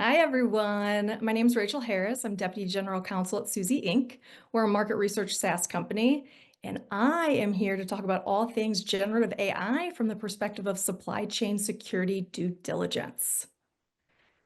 Hi, everyone. My name is Rachel Harris. I'm Deputy General Counsel at Suzy Inc. We're a market research SaaS company, and I am here to talk about all things generative AI from the perspective of supply chain security due diligence.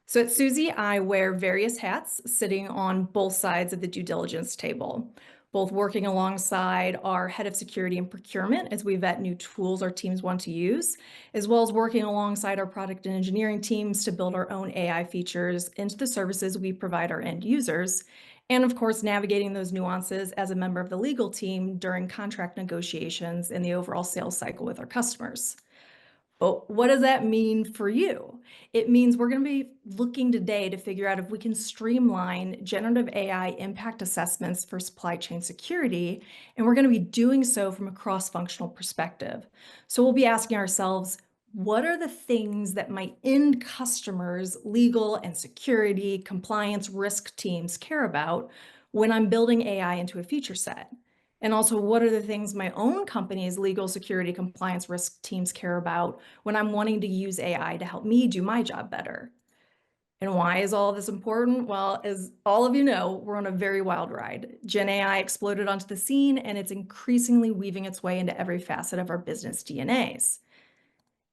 So at Suzy, I wear various hats sitting on both sides of the due diligence table, both working alongside our head of security and procurement as we vet new tools our teams want to use, as well as working alongside our product and engineering teams to build our own AI features into the services we provide our end users. And of course, navigating those nuances as a member of the legal team during contract negotiations and the overall sales cycle with our customers. But what does that mean for you? It means we're going to be looking today to figure out if we can streamline generative AI impact assessments for supply chain security, and we're going to be doing so from a cross-functional perspective. So we'll be asking ourselves, what are the things that my end customers, legal and security, compliance, risk teams care about when I'm building AI into a feature set? And also, what are the things my own company's legal, security, compliance, risk teams care about when I'm wanting to use AI to help me do my job better? And why is all of this important? Well, as all of you know, we're on a very wild ride. Gen AI exploded onto the scene, and it's increasingly weaving its way into every facet of our business DNAs.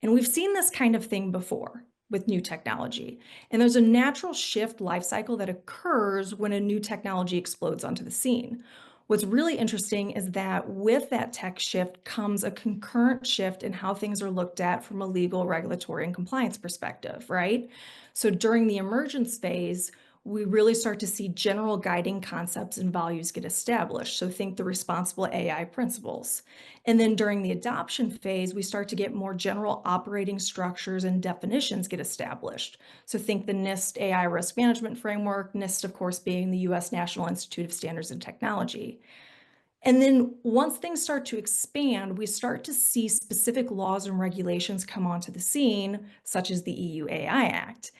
And we've seen this kind of thing before with new technology. And there's a natural shift life cycle that occurs when a new technology explodes onto the scene. What's really interesting is that with that tech shift comes a concurrent shift in how things are looked at from a legal, regulatory, and compliance perspective, right? So during the emergence phase, we really start to see general guiding concepts and values get established. So think the responsible AI principles. And then during the adoption phase, we start to get more general operating structures and definitions get established. So think the NIST AI risk management framework, NIST, of course, being the US National Institute of Standards and Technology. And then once things start to expand, we start to see specific laws and regulations come onto the scene, such as the EU AI Act.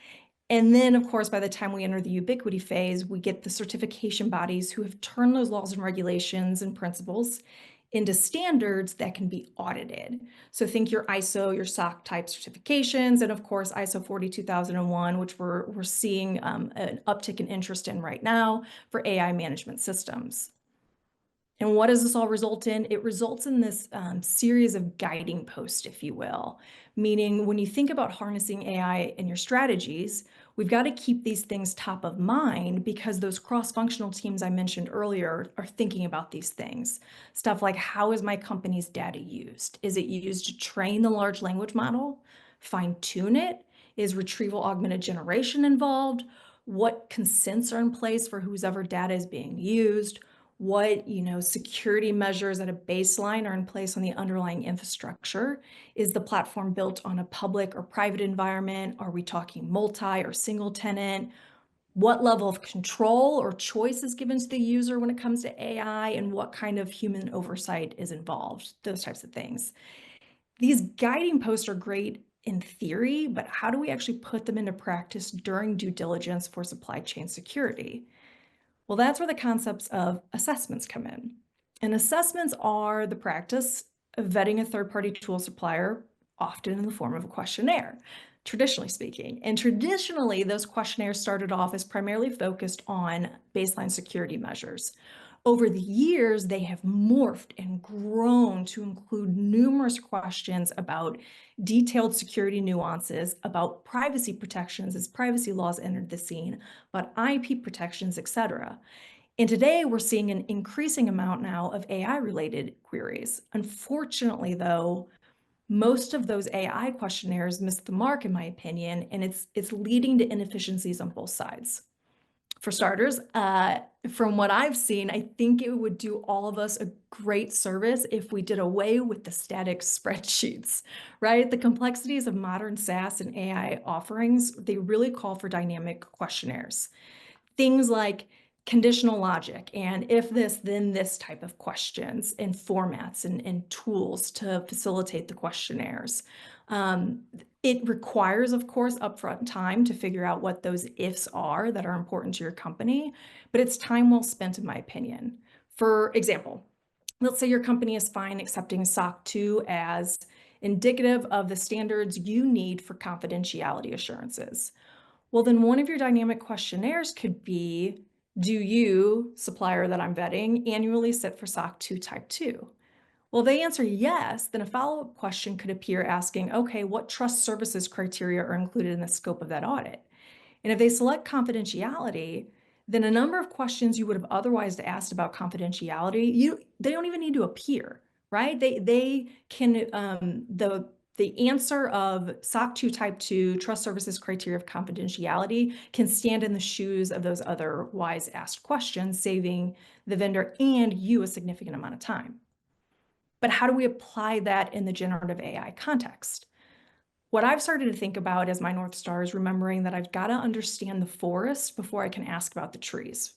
And then, of course, by the time we enter the ubiquity phase, we get the certification bodies who have turned those laws and regulations and principles into standards that can be audited. So think your ISO, your SOC type certifications, and of course, ISO 42001, which we're seeing an uptick in interest in right now for AI management systems. And what does this all result in? It results in this series of guiding posts, if you will, meaning when you think about harnessing AI in your strategies, we've got to keep these things top of mind because those cross-functional teams I mentioned earlier are thinking about these things. Stuff like, how is my company's data used? Is it used to train the large language model, fine-tune it? Is retrieval augmented generation involved? What consents are in place for whoever data is being used? What security measures at a baseline are in place on the underlying infrastructure? Is the platform built on a public or private environment? Are we talking multi or single tenant? What level of control or choice is given to the user when it comes to AI, and what kind of human oversight is involved? Those types of things. These guiding posts are great in theory, but how do we actually put them into practice during due diligence for supply chain security? Well, that's where the concepts of assessments come in. And assessments are the practice of vetting a third-party tool supplier, often in the form of a questionnaire, traditionally speaking. And traditionally, those questionnaires started off as primarily focused on baseline security measures. Over the years, they have morphed and grown to include numerous questions about detailed security nuances, about privacy protections as privacy laws entered the scene, about IP protections, etc. And today we're seeing an increasing amount now of AI-related queries. Unfortunately, though, most of those AI questionnaires miss the mark, in my opinion, and it's leading to inefficiencies on both sides. For starters, from what I've seen, I think it would do all of us a great service if we did away with the static spreadsheets, right? The complexities of modern SaaS and AI offerings, they really call for dynamic questionnaires. Things like conditional logic and if this, then this type of questions and formats and tools to facilitate the questionnaires. It requires, of course, upfront time to figure out what those ifs are that are important to your company, but it's time well spent, in my opinion. For example, let's say your company is fine accepting SOC 2 as indicative of the standards you need for confidentiality assurances. Well, then one of your dynamic questionnaires could be, do you, supplier that I'm vetting, annually sit for SOC 2 Type 2? Well, if they answer yes, then a follow-up question could appear asking, okay, what trust services criteria are included in the scope of that audit? And if they select confidentiality, then a number of questions you would have otherwise asked about confidentiality, they don't even need to appear, right? They can the answer of SOC 2 Type 2 Trust Services Criteria of Confidentiality can stand in the shoes of those otherwise asked questions, saving the vendor and you a significant amount of time. But how do we apply that in the generative AI context? What I've started to think about as my North Star is remembering that I've got to understand the forest before I can ask about the trees.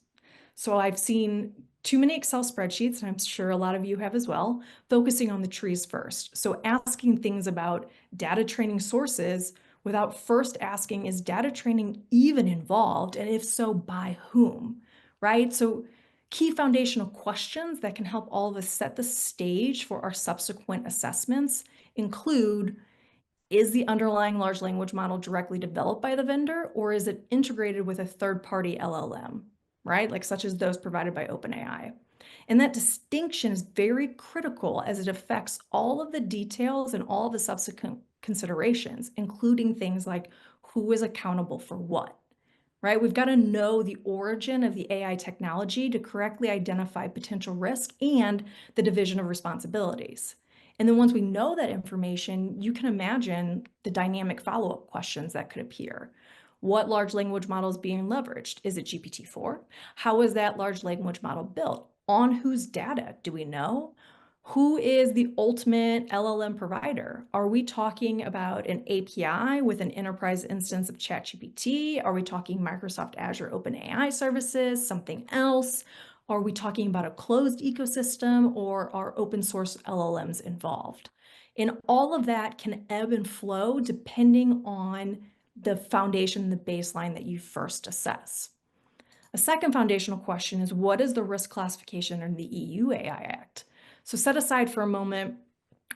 So I've seen too many Excel spreadsheets, and I'm sure a lot of you have as well, focusing on the trees first. So asking things about data training sources without first asking, is data training even involved? And if so, by whom, right? So key foundational questions that can help all of us set the stage for our subsequent assessments include, is the underlying large language model directly developed by the vendor, or is it integrated with a third-party LLM, right? Like such as those provided by OpenAI. And that distinction is very critical as it affects all of the details and all the subsequent considerations, including things like who is accountable for what, right? We've got to know the origin of the AI technology to correctly identify potential risk and the division of responsibilities. And then once we know that information, you can imagine the dynamic follow-up questions that could appear. What large language model is being leveraged? Is it GPT-4? How is that large language model built? On whose data? Do we know? Who is the ultimate LLM provider? Are we talking about an API with an enterprise instance of ChatGPT? Are we talking Microsoft Azure OpenAI services, something else? Are we talking about a closed ecosystem, or are open source LLMs involved? And all of that can ebb and flow depending on the foundation, the baseline that you first assess. A second foundational question is, what is the risk classification in the EU AI Act? So set aside for a moment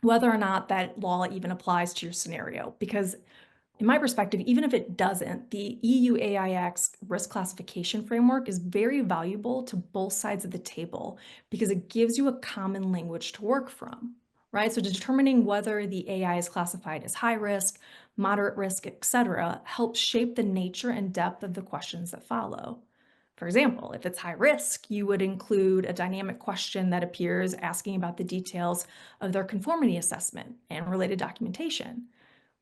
whether or not that law even applies to your scenario, because in my perspective, even if it doesn't, the EU AIX risk classification framework is very valuable to both sides of the table because it gives you a common language to work from, right? So determining whether the AI is classified as high risk, moderate risk, etc., helps shape the nature and depth of the questions that follow. For example, if it's high risk, you would include a dynamic question that appears asking about the details of their conformity assessment and related documentation.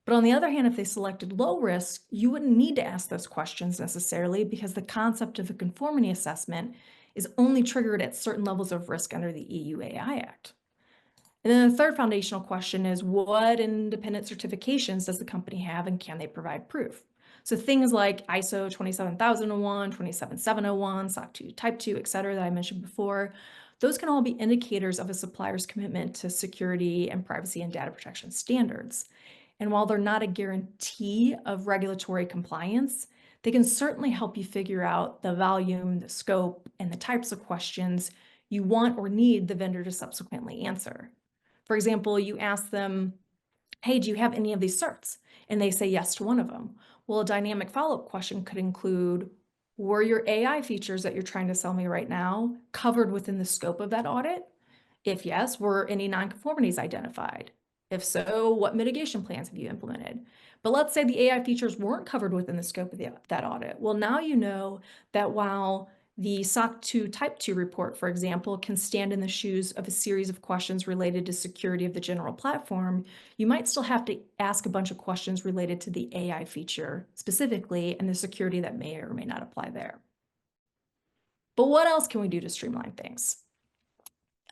But on the other hand, if they selected low risk, you wouldn't need to ask those questions necessarily because the concept of a conformity assessment is only triggered at certain levels of risk under the EU AI Act. And then the third foundational question is, what independent certifications does the company have and can they provide proof? So things like ISO 27001, 27701, SOC 2 Type 2, et cetera, that I mentioned before, those can all be indicators of a supplier's commitment to security and privacy and data protection standards. And while they're not a guarantee of regulatory compliance, they can certainly help you figure out the volume, the scope, and the types of questions you want or need the vendor to subsequently answer. For example, you ask them, hey, do you have any of these certs? And they say yes to one of them. Well, a dynamic follow-up question could include, were your AI features that you're trying to sell me right now covered within the scope of that audit? If yes, were any nonconformities identified? If so, what mitigation plans have you implemented? But let's say the AI features weren't covered within the scope of that audit. Well, now you know that while the SOC 2 Type 2 report, for example, can stand in the shoes of a series of questions related to security of the general platform, you might still have to ask a bunch of questions related to the AI feature specifically and the security that may or may not apply there. But what else can we do to streamline things?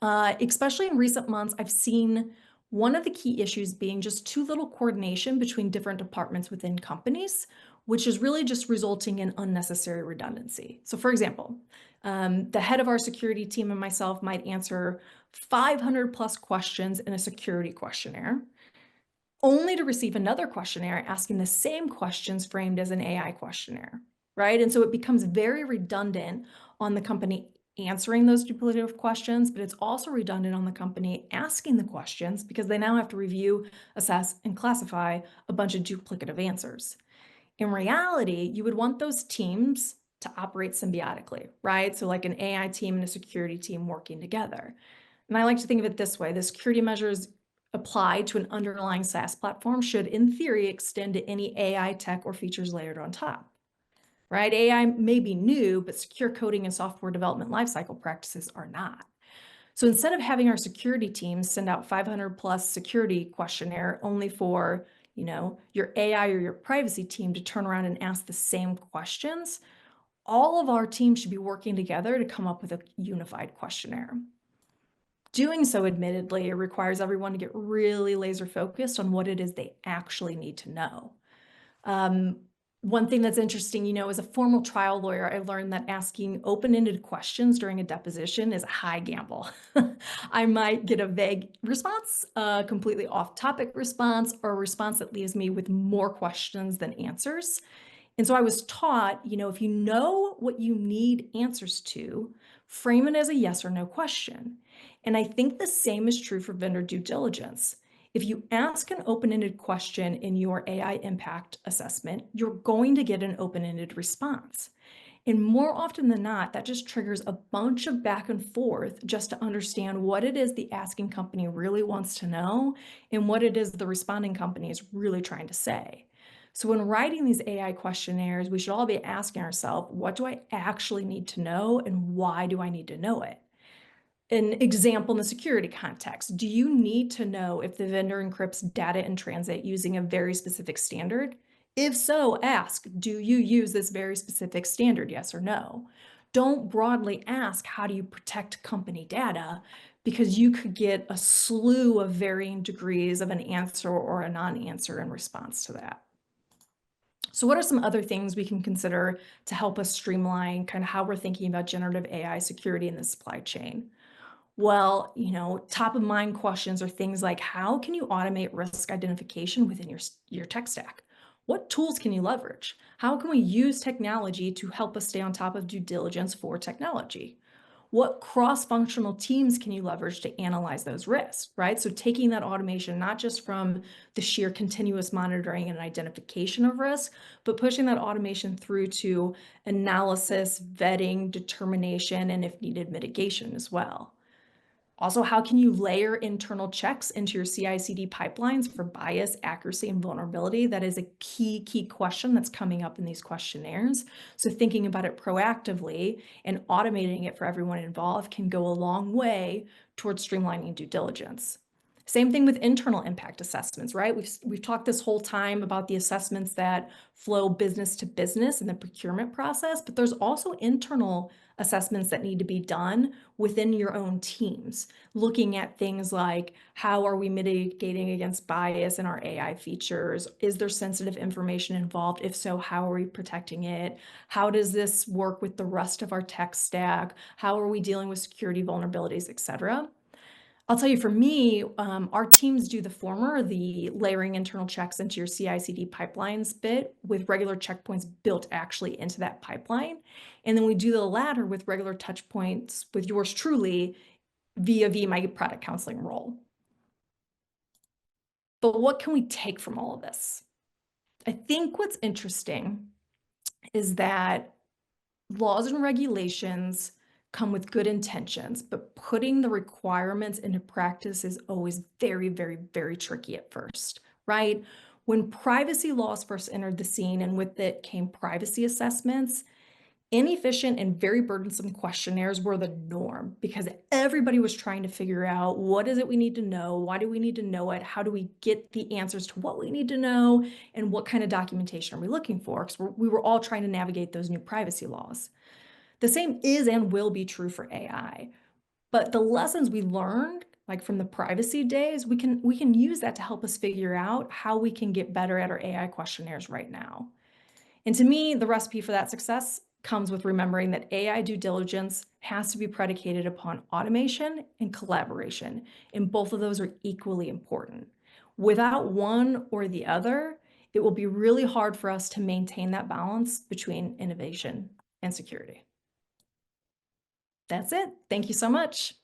Especially in recent months, I've seen one of the key issues being just too little coordination between different departments within companies, which is really just resulting in unnecessary redundancy. So for example, the head of our security team and myself might answer 500 plus questions in a security questionnaire, only to receive another questionnaire asking the same questions framed as an AI questionnaire, right? And so it becomes very redundant on the company answering those duplicative questions, but it's also redundant on the company asking the questions because they now have to review, assess, and classify a bunch of duplicative answers. In reality, you would want those teams to operate symbiotically, right? So like an AI team and a security team working together. And I like to think of it this way: the security measures applied to an underlying SaaS platform should, in theory, extend to any AI tech or features layered on top, right? AI may be new, but secure coding and software development lifecycle practices are not. So instead of having our security teams send out 500 plus security questionnaire only for, your AI or your privacy team to turn around and ask the same questions, all of our teams should be working together to come up with a unified questionnaire. Doing so, admittedly, it requires everyone to get really laser focused on what it is they actually need to know. One thing that's interesting, as a formal trial lawyer, I learned that asking open-ended questions during a deposition is a high gamble. I might get a vague response, a completely off-topic response, or a response that leaves me with more questions than answers. And so I was taught, if you know what you need answers to, frame it as a yes or no question. And I think the same is true for vendor due diligence. If you ask an open-ended question in your AI impact assessment, you're going to get an open-ended response. And more often than not, that just triggers a bunch of back and forth just to understand what it is the asking company really wants to know and what it is the responding company is really trying to say. So when writing these AI questionnaires, we should all be asking ourselves, what do I actually need to know and why do I need to know it? An example in the security context: do you need to know if the vendor encrypts data in transit using a very specific standard? If so, ask, do you use this very specific standard, yes or no? Don't broadly ask, how do you protect company data? Because you could get a slew of varying degrees of an answer or a non-answer in response to that. So what are some other things we can consider to help us streamline kind of how we're thinking about generative AI security in the supply chain? Well, top of mind questions are things like, how can you automate risk identification within your tech stack? What tools can you leverage? How can we use technology to help us stay on top of due diligence for technology? What cross-functional teams can you leverage to analyze those risks, right? So taking that automation, not just from the sheer continuous monitoring and identification of risk, but pushing that automation through to analysis, vetting, determination, and if needed, mitigation as well. Also, how can you layer internal checks into your CI/CD pipelines for bias, accuracy, and vulnerability? That is a key question that's coming up in these questionnaires. So thinking about it proactively and automating it for everyone involved can go a long way towards streamlining due diligence. Same thing with internal impact assessments, right? We've talked this whole time about the assessments that flow business to business in the procurement process, but there's also internal assessments that need to be done within your own teams, looking at things like, how are we mitigating against bias in our AI features? Is there sensitive information involved? If so, how are we protecting it? How does this work with the rest of our tech stack? How are we dealing with security vulnerabilities, et cetera? I'll tell you, for me, our teams do the former, the layering internal checks into your CI/CD pipelines bit, with regular checkpoints built actually into that pipeline. And then we do the latter with regular touch points with yours truly via my product counseling role. But what can we take from all of this? I think what's interesting is that laws and regulations come with good intentions, but putting the requirements into practice is always very tricky at first, right? When privacy laws first entered the scene and with it came privacy assessments, inefficient and very burdensome questionnaires were the norm because everybody was trying to figure out, what is it we need to know? Why do we need to know it? How do we get the answers to what we need to know? And what kind of documentation are we looking for? Because we were all trying to navigate those new privacy laws. The same is and will be true for AI. But the lessons we learned, like from the privacy days, we can use that to help us figure out how we can get better at our AI questionnaires right now. And to me, the recipe for that success comes with remembering that AI due diligence has to be predicated upon automation and collaboration, and both of those are equally important. Without one or the other, it will be really hard for us to maintain that balance between innovation and security. That's it. Thank you so much.